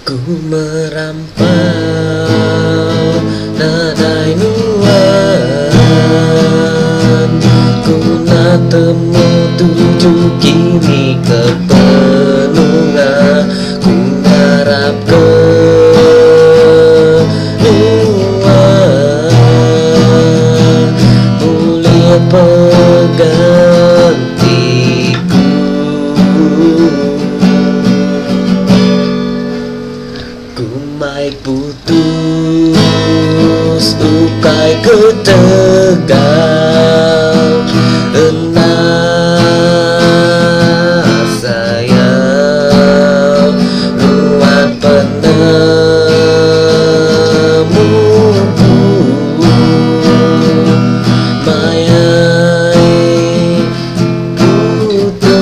Ku merampau nadai nuan, ku na temu tuju kini kepenungan, ku harap ke nuan mulia penggantiku. Kumai putus ukai ketegal enak sayang ruang penemu mayai putus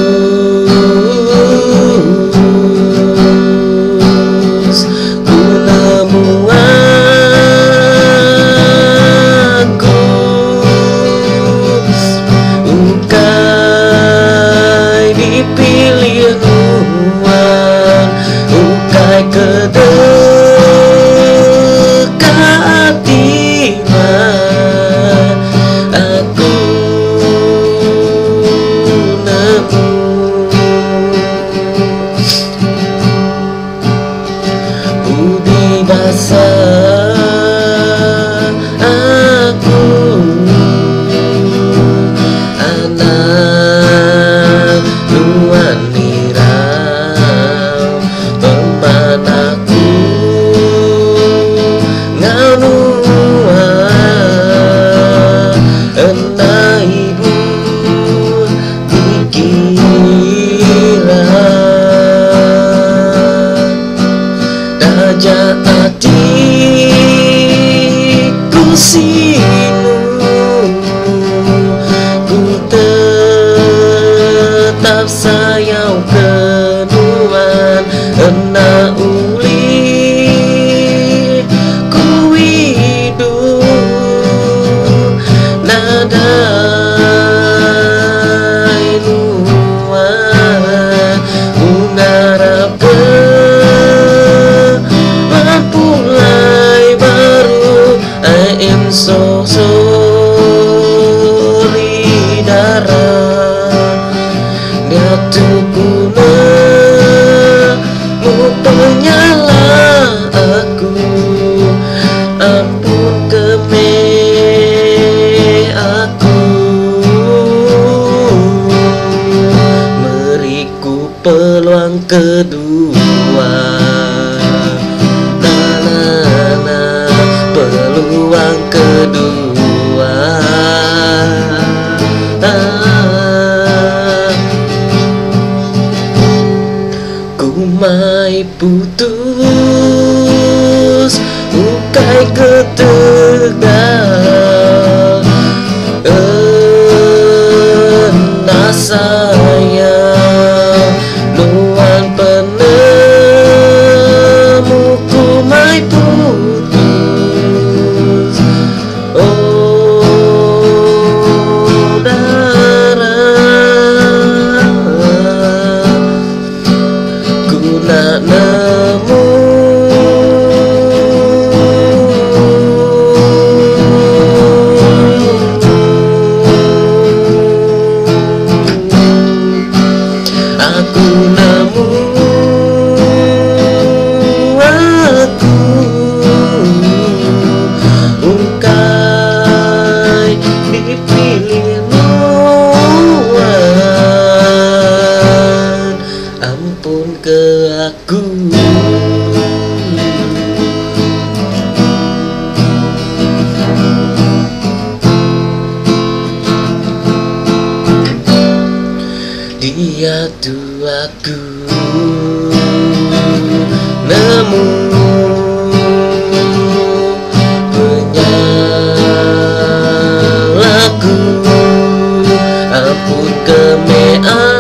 dipilih ruang ukai kedekati aku nemu budi basah aku anak nuan nirau pemanaku ngau nuan ena ibu pikiran dajak hatiku sinu ku tetap sayang kenuan ena uli ku hidup nadai nuan mengharap ke mulai baru I am so solidara nyatuku nemu penyalah aku ampun keme aku beriku peluang kedua peluang kedua kumai putus ukai ketegal ena sayang nuan penemu kumai putus oh darah ku nak nemu aku nemu aku ukai dipilih nuan ampun ke aku dia tuh aku nemu penyalaku ampun keme aku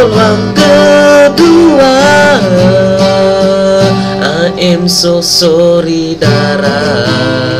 orang kedua. I am so sorry Dara.